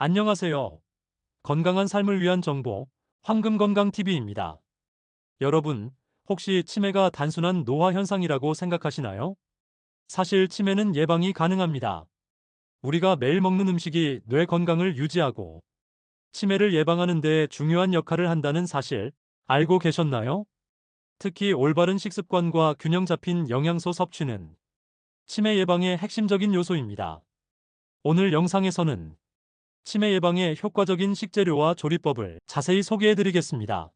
안녕하세요. 건강한 삶을 위한 정보, 황금건강TV입니다. 여러분, 혹시 치매가 단순한 노화 현상이라고 생각하시나요? 사실 치매는 예방이 가능합니다. 우리가 매일 먹는 음식이 뇌 건강을 유지하고 치매를 예방하는 데 중요한 역할을 한다는 사실 알고 계셨나요? 특히 올바른 식습관과 균형 잡힌 영양소 섭취는 치매 예방의 핵심적인 요소입니다. 오늘 영상에서는 치매 예방에 효과적인 식재료와 조리법을 자세히 소개해 드리겠습니다.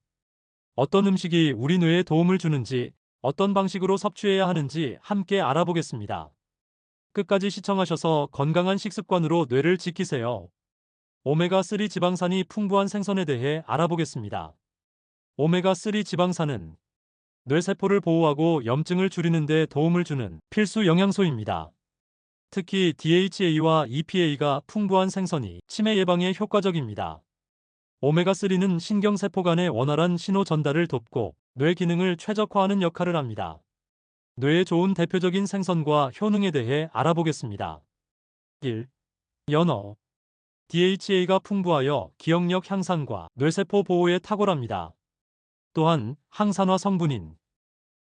어떤 음식이 우리 뇌에 도움을 주는지, 어떤 방식으로 섭취해야 하는지 함께 알아보겠습니다. 끝까지 시청하셔서 건강한 식습관으로 뇌를 지키세요. 오메가3 지방산이 풍부한 생선에 대해 알아보겠습니다. 오메가3 지방산은 뇌세포를 보호하고 염증을 줄이는 데 도움을 주는 필수 영양소입니다. 특히 DHA와 EPA가 풍부한 생선이 치매 예방에 효과적입니다. 오메가3는 신경세포 간의 원활한 신호 전달을 돕고 뇌 기능을 최적화하는 역할을 합니다. 뇌에 좋은 대표적인 생선과 효능에 대해 알아보겠습니다. 1. 연어. DHA가 풍부하여 기억력 향상과 뇌세포 보호에 탁월합니다. 또한 항산화 성분인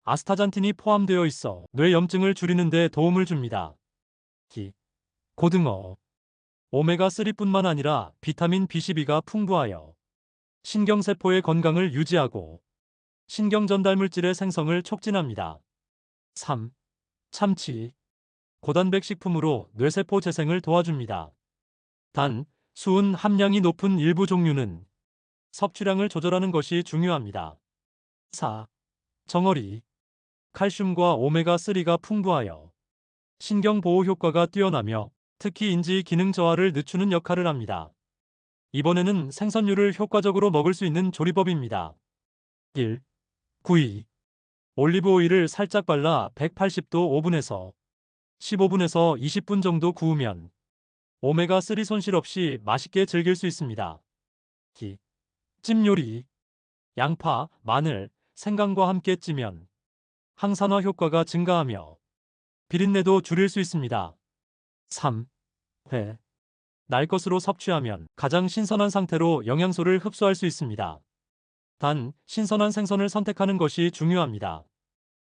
아스타잔틴이 포함되어 있어 뇌 염증을 줄이는 데 도움을 줍니다. 2. 고등어. 오메가3뿐만 아니라 비타민 B12가 풍부하여 신경세포의 건강을 유지하고 신경전달물질의 생성을 촉진합니다. 3. 참치. 고단백 식품으로 뇌세포 재생을 도와줍니다. 단, 수은 함량이 높은 일부 종류는 섭취량을 조절하는 것이 중요합니다. 4. 정어리. 칼슘과 오메가3가 풍부하여 신경보호 효과가 뛰어나며 특히 인지 기능 저하를 늦추는 역할을 합니다. 이번에는 생선류를 효과적으로 먹을 수 있는 조리법입니다. 1. 구이. 올리브 오일을 살짝 발라 180도 오븐에서 15분에서 20분 정도 구우면 오메가3 손실 없이 맛있게 즐길 수 있습니다. 2. 찜 요리. 양파, 마늘, 생강과 함께 찌면 항산화 효과가 증가하며 비린내도 줄일 수 있습니다. 3. 회. 날 것으로 섭취하면 가장 신선한 상태로 영양소를 흡수할 수 있습니다. 단, 신선한 생선을 선택하는 것이 중요합니다.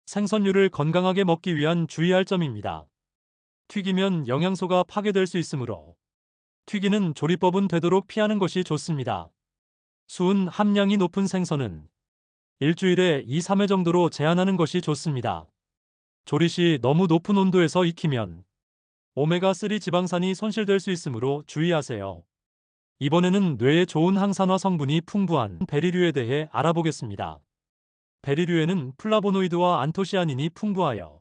생선류를 건강하게 먹기 위한 주의할 점입니다. 튀기면 영양소가 파괴될 수 있으므로 튀기는 조리법은 되도록 피하는 것이 좋습니다. 수은 함량이 높은 생선은 일주일에 2-3회 정도로 제한하는 것이 좋습니다. 조리 시 너무 높은 온도에서 익히면 오메가3 지방산이 손실될 수 있으므로 주의하세요. 이번에는 뇌에 좋은 항산화 성분이 풍부한 베리류에 대해 알아보겠습니다. 베리류에는 플라보노이드와 안토시아닌이 풍부하여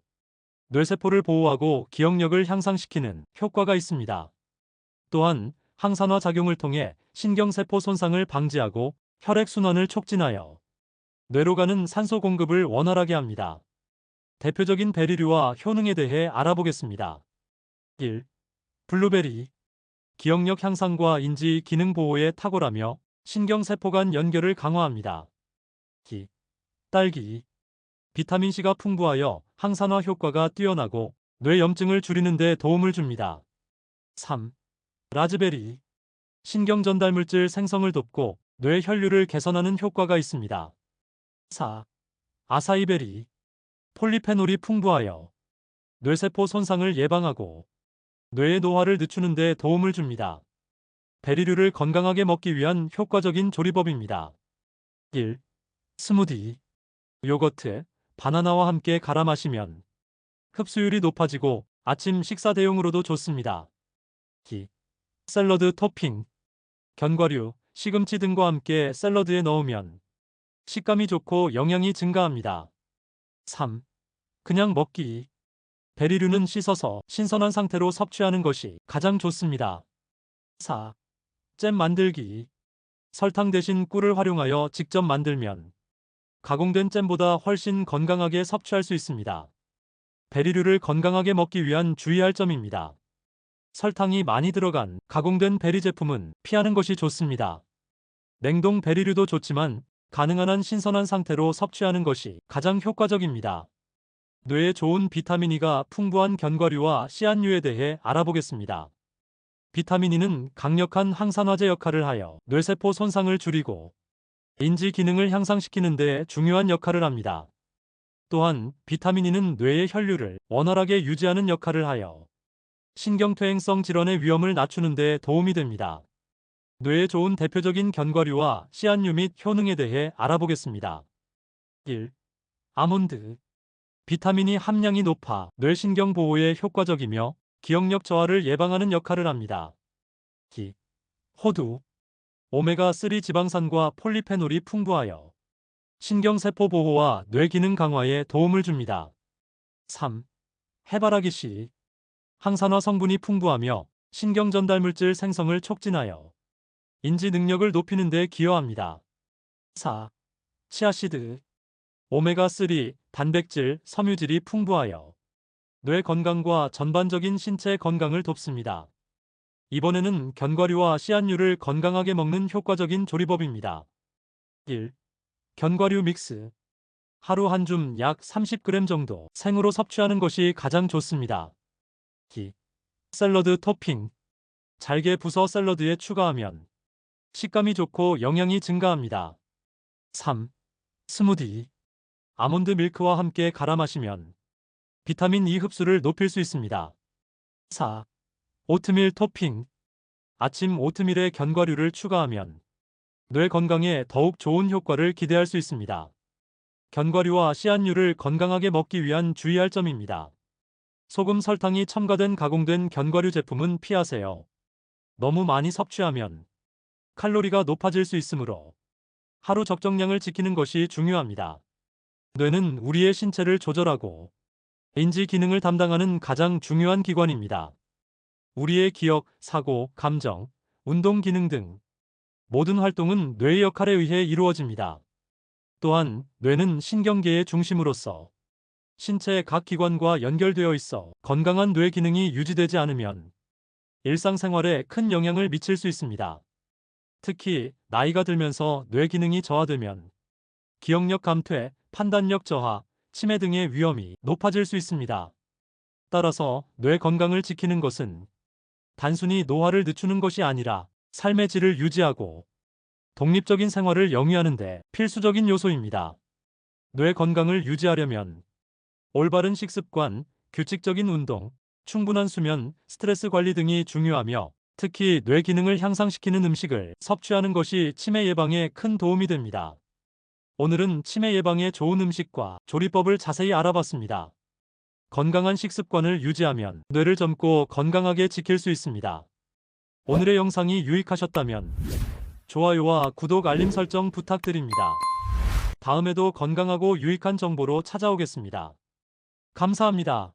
뇌세포를 보호하고 기억력을 향상시키는 효과가 있습니다. 또한 항산화 작용을 통해 신경세포 손상을 방지하고 혈액순환을 촉진하여 뇌로 가는 산소 공급을 원활하게 합니다. 대표적인 베리류와 효능에 대해 알아보겠습니다. 1. 블루베리. 기억력 향상과 인지 기능 보호에 탁월하며 신경세포 간 연결을 강화합니다. 2. 딸기. 비타민C가 풍부하여 항산화 효과가 뛰어나고 뇌 염증을 줄이는 데 도움을 줍니다. 3. 라즈베리. 신경전달물질 생성을 돕고 뇌 혈류를 개선하는 효과가 있습니다. 4. 아사이베리. 폴리페놀이 풍부하여 뇌세포 손상을 예방하고 뇌의 노화를 늦추는 데 도움을 줍니다. 베리류를 건강하게 먹기 위한 효과적인 조리법입니다. 1. 스무디. 요거트, 바나나와 함께 갈아 마시면 흡수율이 높아지고 아침 식사 대용으로도 좋습니다. 2. 샐러드 토핑. 견과류, 시금치 등과 함께 샐러드에 넣으면 식감이 좋고 영양이 증가합니다. 3. 그냥 먹기. 베리류는 씻어서 신선한 상태로 섭취하는 것이 가장 좋습니다. 4. 잼 만들기. 설탕 대신 꿀을 활용하여 직접 만들면 가공된 잼보다 훨씬 건강하게 섭취할 수 있습니다. 베리류를 건강하게 먹기 위한 주의할 점입니다. 설탕이 많이 들어간 가공된 베리 제품은 피하는 것이 좋습니다. 냉동 베리류도 좋지만 가능한 한 신선한 상태로 섭취하는 것이 가장 효과적입니다. 뇌에 좋은 비타민 E가 풍부한 견과류와 씨앗류에 대해 알아보겠습니다. 비타민 E는 강력한 항산화제 역할을 하여 뇌세포 손상을 줄이고 인지 기능을 향상시키는 데 중요한 역할을 합니다. 또한 비타민 E는 뇌의 혈류를 원활하게 유지하는 역할을 하여 신경퇴행성 질환의 위험을 낮추는 데 도움이 됩니다. 뇌에 좋은 대표적인 견과류와 씨앗류 및 효능에 대해 알아보겠습니다. 1. 아몬드. 비타민이 함량이 높아 뇌신경 보호에 효과적이며 기억력 저하를 예방하는 역할을 합니다. 2. 호두. 오메가3 지방산과 폴리페놀이 풍부하여 신경세포 보호와 뇌 기능 강화에 도움을 줍니다. 3. 해바라기 씨. 항산화 성분이 풍부하며 신경전달물질 생성을 촉진하여 인지 능력을 높이는 데 기여합니다. 4. 치아씨드. 오메가3, 단백질, 섬유질이 풍부하여 뇌 건강과 전반적인 신체 건강을 돕습니다. 이번에는 견과류와 씨앗류를 건강하게 먹는 효과적인 조리법입니다. 1. 견과류 믹스. 하루 한 줌 약 30g 정도 생으로 섭취하는 것이 가장 좋습니다. 2. 샐러드 토핑. 잘게 부숴 샐러드에 추가하면 식감이 좋고 영양이 증가합니다. 3. 스무디. 아몬드 밀크와 함께 갈아 마시면 비타민 E 흡수를 높일 수 있습니다. 4. 오트밀 토핑. 아침 오트밀에 견과류를 추가하면 뇌 건강에 더욱 좋은 효과를 기대할 수 있습니다. 견과류와 씨앗류를 건강하게 먹기 위한 주의할 점입니다. 소금, 설탕이 첨가된 가공된 견과류 제품은 피하세요. 너무 많이 섭취하면 칼로리가 높아질 수 있으므로 하루 적정량을 지키는 것이 중요합니다. 뇌는 우리의 신체를 조절하고 인지 기능을 담당하는 가장 중요한 기관입니다. 우리의 기억, 사고, 감정, 운동 기능 등 모든 활동은 뇌의 역할에 의해 이루어집니다. 또한 뇌는 신경계의 중심으로서 신체의 각 기관과 연결되어 있어 건강한 뇌 기능이 유지되지 않으면 일상생활에 큰 영향을 미칠 수 있습니다. 특히 나이가 들면서 뇌 기능이 저하되면 기억력 감퇴, 판단력 저하, 치매 등의 위험이 높아질 수 있습니다. 따라서 뇌 건강을 지키는 것은 단순히 노화를 늦추는 것이 아니라 삶의 질을 유지하고 독립적인 생활을 영위하는 데 필수적인 요소입니다. 뇌 건강을 유지하려면 올바른 식습관, 규칙적인 운동, 충분한 수면, 스트레스 관리 등이 중요하며 특히 뇌 기능을 향상시키는 음식을 섭취하는 것이 치매 예방에 큰 도움이 됩니다. 오늘은 치매 예방에 좋은 음식과 조리법을 자세히 알아봤습니다. 건강한 식습관을 유지하면 뇌를 젊고 건강하게 지킬 수 있습니다. 오늘의 영상이 유익하셨다면 좋아요와 구독, 알림 설정 부탁드립니다. 다음에도 건강하고 유익한 정보로 찾아오겠습니다. 감사합니다.